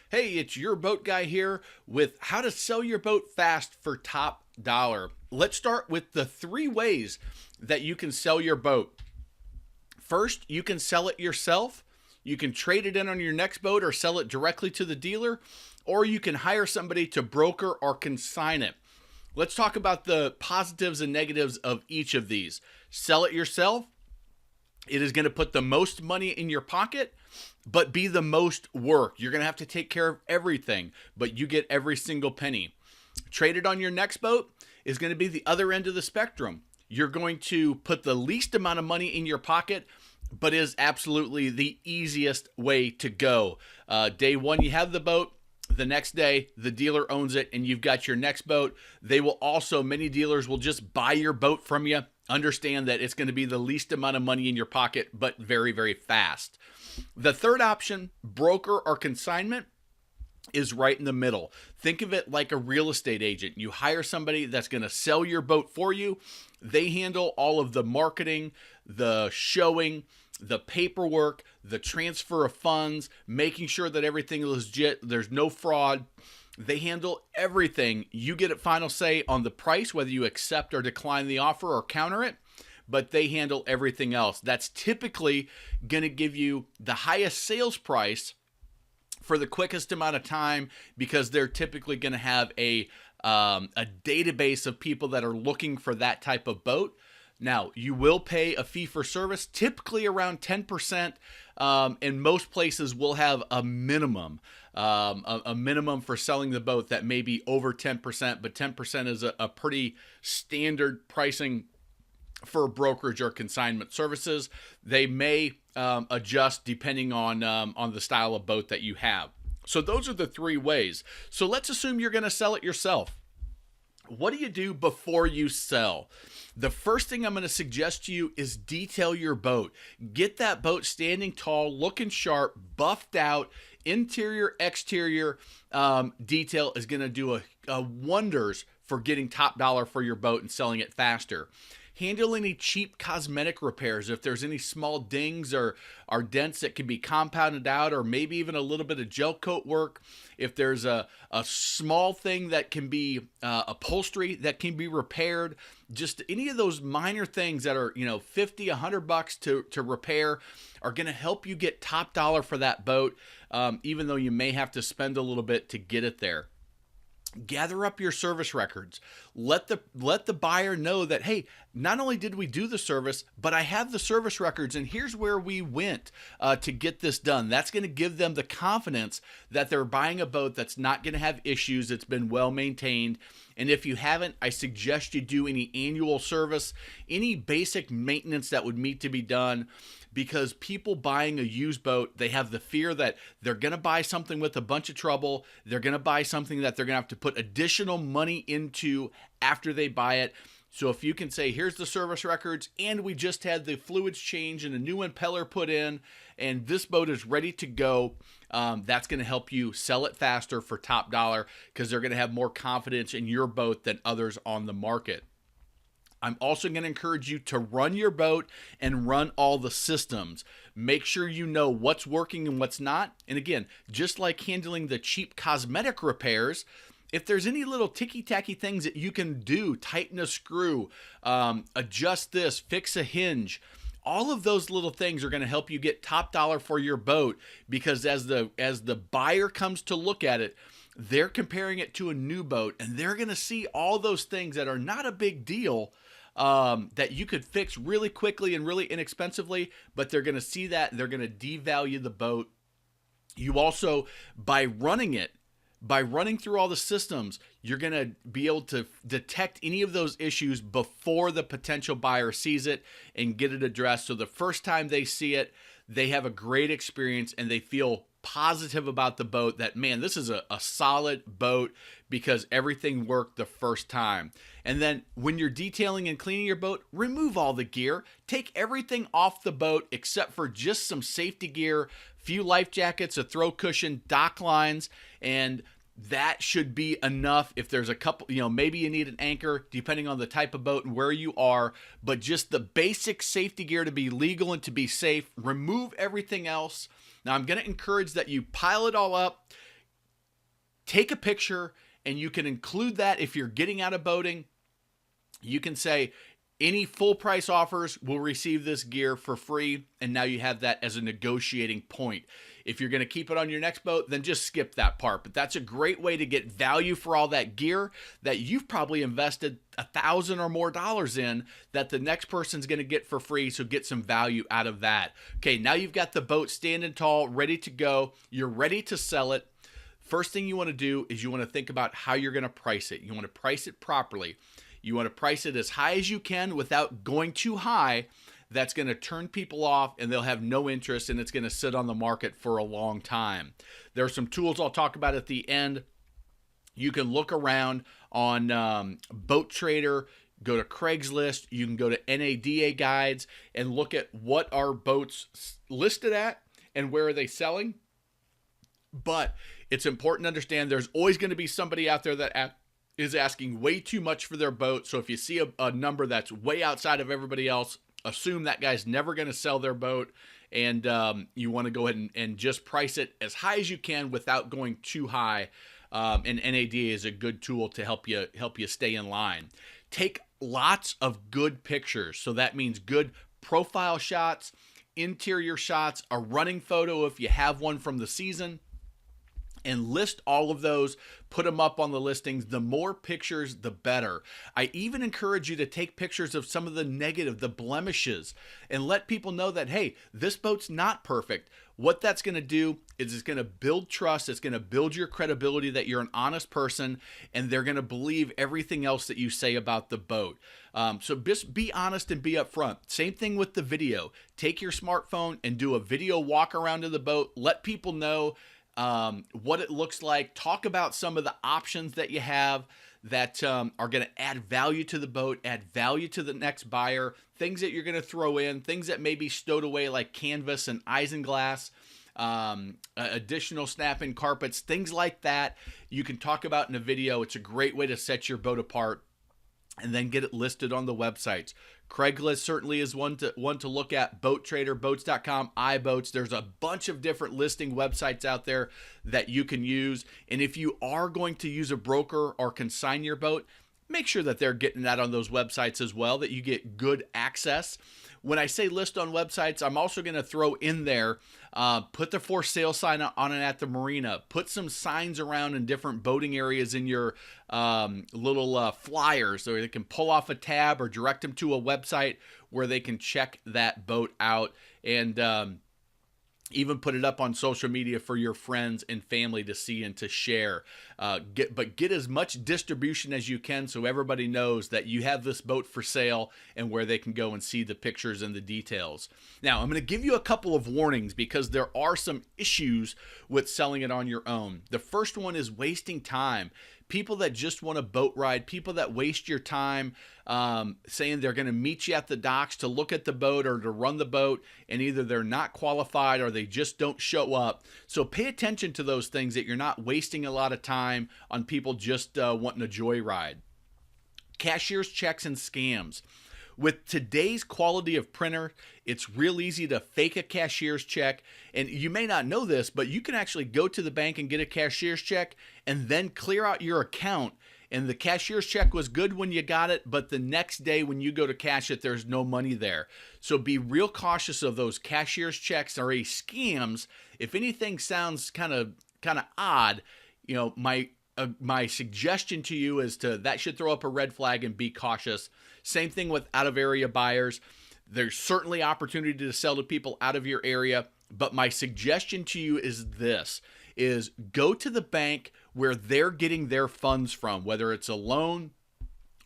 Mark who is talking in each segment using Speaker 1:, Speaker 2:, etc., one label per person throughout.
Speaker 1: Hey, it's your boat guy here with how to sell your boat fast for top dollar. Let's start with the three ways that you can sell your boat. First, you can sell it yourself. You can trade it in on your next boat or sell it directly to the dealer, or you can hire somebody to broker or consign it. Let's talk about the positives and negatives of each of these. Sell it yourself. It is going to put the most money in your pocket, but be the most work. You're going to have to take care of everything, but you get every single penny. Trade it on your next boat is going to be the other end of the spectrum. You're going to put the least amount of money in your pocket, but is absolutely the easiest way to go. Day one, you have the boat. The next day, the dealer owns it and you've got your next boat. They will also, many dealers will just buy your boat from you. Understand that it's going to be the least amount of money in your pocket, but very, very fast. The third option, broker or consignment, is right in the middle. Think of it like a real estate agent. You hire somebody that's going to sell your boat for you. They handle all of the marketing, the showing, the paperwork, the transfer of funds, making sure that everything is legit, there's no fraud. They handle everything. You get a final say on the price, whether you accept or decline the offer or counter it, but they handle everything else. That's typically going to give you the highest sales price for the quickest amount of time because they're typically going to have a database of people that are looking for that type of boat. Now, you will pay a fee for service, typically around 10%, and most places will have a minimum for selling the boat that may be over 10%, but 10% is a pretty standard pricing for brokerage or consignment services. They may adjust depending on the style of boat that you have. So those are the three ways. So let's assume you're going to sell it yourself. What do you do before you sell? The first thing I'm going to suggest to you is detail your boat. Get that boat standing tall, looking sharp, buffed out. Interior, exterior detail is going to do a wonders for getting top dollar for your boat and selling it faster. Handle any cheap cosmetic repairs. If there's any small dings or dents that can be compounded out, or maybe even a little bit of gel coat work. If there's a small thing that can be upholstery that can be repaired, just any of those minor things that are, $50, $100 to repair are going to help you get top dollar for that boat, even though you may have to spend a little bit to get it there. Gather up your service records. Let the buyer know that, hey, not only did we do the service, but I have the service records and here's where we went to get this done. That's going to give them the confidence that they're buying a boat that's not going to have issues. It's been well maintained. And if you haven't, I suggest you do any annual service, any basic maintenance that would need to be done, because people buying a used boat, they have the fear that they're going to buy something with a bunch of trouble. They're going to buy something that they're going to have to put additional money into after they buy it. So if you can say, here's the service records, and we just had the fluids changed and a new impeller put in, and this boat is ready to go, that's going to help you sell it faster for top dollar because they're going to have more confidence in your boat than others on the market. I'm also going to encourage you to run your boat and run all the systems. Make sure you know what's working and what's not. And again, just like handling the cheap cosmetic repairs, if there's any little ticky-tacky things that you can do, tighten a screw, adjust this, fix a hinge, all of those little things are going to help you get top dollar for your boat, because as the buyer comes to look at it, they're comparing it to a new boat and they're going to see all those things that are not a big deal, that you could fix really quickly and really inexpensively, but they're going to see that and they're going to devalue the boat. You also, by running through all the systems, you're going to be able to detect any of those issues before the potential buyer sees it and get it addressed. So the first time they see it, they have a great experience and they feel positive about the boat, that, man, this is a solid boat because everything worked the first time. And then when you're detailing and cleaning your boat, remove all the gear. Take everything off the boat except for just some safety gear, few life jackets, a throw cushion, dock lines, and that should be enough. If there's a couple, maybe you need an anchor depending on the type of boat and where you are, but just the basic safety gear to be legal and to be safe. Remove everything else. Now, I'm going to encourage that you pile it all up, take a picture, and you can include that if you're getting out of boating. You can say, any full price offers will receive this gear for free, and now you have that as a negotiating point. If you're going to keep it on your next boat, then just skip that part. But that's a great way to get value for all that gear that you've probably invested $1,000 or more in, that the next person's going to get for free, so get some value out of that. Okay, now you've got the boat standing tall, ready to go. You're ready to sell it. First thing you want to do is you want to think about how you're going to price it. You want to price it properly. You want to price it as high as you can without going too high. That's going to turn people off, and they'll have no interest, and it's going to sit on the market for a long time. There are some tools I'll talk about at the end. You can look around on Boat Trader, go to Craigslist. You can go to NADA guides and look at what are boats listed at and where are they selling. But it's important to understand there's always going to be somebody out there that is asking way too much for their boat. So if you see a number that's way outside of everybody else, assume that guy's never going to sell their boat, and you want to go ahead and just price it as high as you can without going too high. And NADA is a good tool to help you stay in line. Take lots of good pictures. So that means good profile shots, interior shots, a running photo if you have one from the season, and list all of those, put them up on the listings. The more pictures, the better. I even encourage you to take pictures of some of the negative, the blemishes, and let people know that, hey, this boat's not perfect. What that's going to do is it's going to build trust. It's going to build your credibility that you're an honest person, and they're going to believe everything else that you say about the boat. So just be honest and be upfront. Same thing with the video. Take your smartphone and do a video walk around of the boat. Let people know what it looks like. Talk about some of the options that you have that are going to add value to the boat, add value to the next buyer, things that you're going to throw in, things that may be stowed away like canvas and isinglass, additional snap-in carpets, things like that you can talk about in a video. It's a great way to set your boat apart and then get it listed on the websites. Craigslist certainly is one to look at. Boat Trader, boats.com, iBoats. There's a bunch of different listing websites out there that you can use. And if you are going to use a broker or consign your boat, make sure that they're getting that on those websites as well, that you get good access. When I say list on websites, I'm also going to throw in there, put the for sale sign on it at the marina. Put some signs around in different boating areas in your little flyers, so they can pull off a tab or direct them to a website where they can check that boat out, and even put it up on social media for your friends and family to see and to share. Get as much distribution as you can so everybody knows that you have this boat for sale and where they can go and see the pictures and the details. Now, I'm going to give you a couple of warnings because there are some issues with selling it on your own. The first one is wasting time. People that just want a boat ride, people that waste your time saying they're going to meet you at the docks to look at the boat or to run the boat, and either they're not qualified or they just don't show up. So pay attention to those things, that you're not wasting a lot of time on people just wanting a joyride. Cashier's checks and scams. With today's quality of printer, it's real easy to fake a cashier's check. And you may not know this, but you can actually go to the bank and get a cashier's check and then clear out your account. And the cashier's check was good when you got it, but the next day when you go to cash it, there's no money there. So be real cautious of those cashier's checks or scams. If anything sounds kind of odd, my suggestion to you is that should throw up a red flag and be cautious. Same thing with out-of-area buyers. There's certainly opportunity to sell to people out of your area, but my suggestion to you is go to the bank where they're getting their funds from, whether it's a loan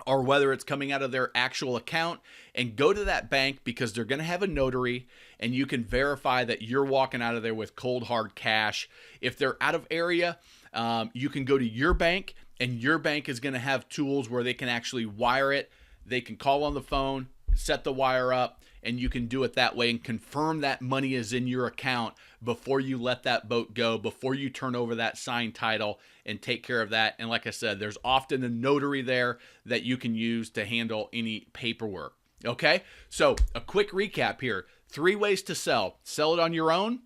Speaker 1: or whether it's coming out of their actual account, and go to that bank because they're going to have a notary and you can verify that you're walking out of there with cold hard cash. If they're out of area, you can go to your bank, and your bank is going to have tools where they can actually wire it. They can call on the phone, set the wire up, and you can do it that way and confirm that money is in your account before you let that boat go, before you turn over that signed title, and take care of that. And like I said, there's often a notary there that you can use to handle any paperwork. Okay, so a quick recap here. 3 ways to sell. Sell it on your own,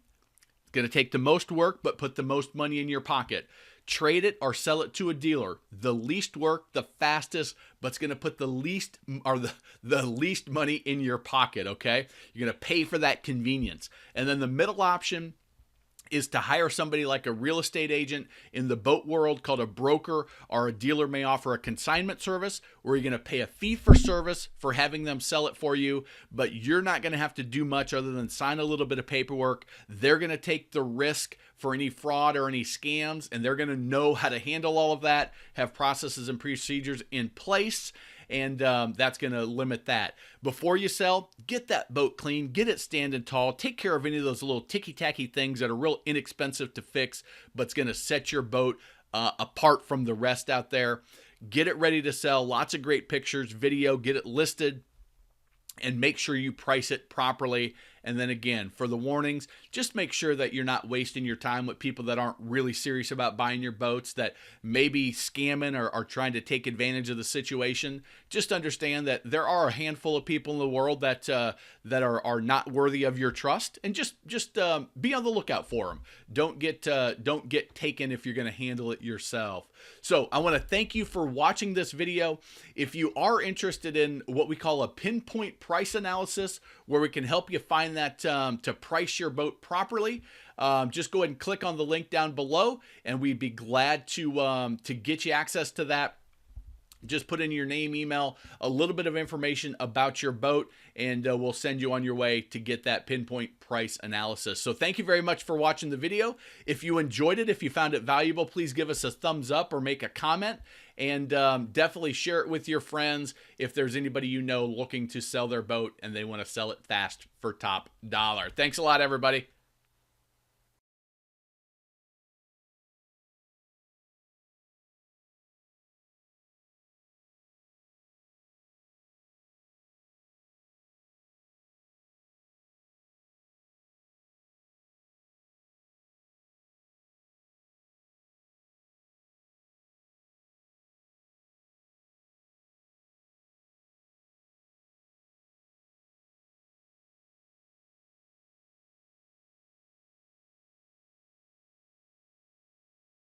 Speaker 1: Going to take the most work, but put the most money in your pocket. Trade it or sell it to a dealer. The least work, the fastest, but it's going to put the least or the least money in your pocket, okay? You're going to pay for that convenience. And then the middle option is to hire somebody like a real estate agent in the boat world called a broker, or a dealer may offer a consignment service where you're going to pay a fee for service for having them sell it for you, but you're not going to have to do much other than sign a little bit of paperwork. They're going to take the risk for any fraud or any scams, and they're going to know how to handle all of that, have processes and procedures in place, and that's going to limit that. Before you sell, get that boat clean, get it standing tall, take care of any of those little ticky-tacky things that are real inexpensive to fix, but it's going to set your boat apart from the rest out there. Get it ready to sell, lots of great pictures, video, get it listed, and make sure you price it properly. And then again, for the warnings, just make sure that you're not wasting your time with people that aren't really serious about buying your boats, that may be scamming or are trying to take advantage of the situation. Just understand that there are a handful of people in the world that are not worthy of your trust, and just be on the lookout for them. Don't get taken if you're going to handle it yourself. So I want to thank you for watching this video. If you are interested in what we call a pinpoint price analysis, where we can help you find that to price your boat properly, just go ahead and click on the link down below, and we'd be glad to get you access to that. Just put in your name, email, a little bit of information about your boat, and we'll send you on your way to get that pinpoint price analysis. So thank you very much for watching the video. If you enjoyed it, if you found it valuable, please give us a thumbs up or make a comment, and definitely share it with your friends if there's anybody you know looking to sell their boat and they want to sell it fast for top dollar. Thanks a lot, everybody.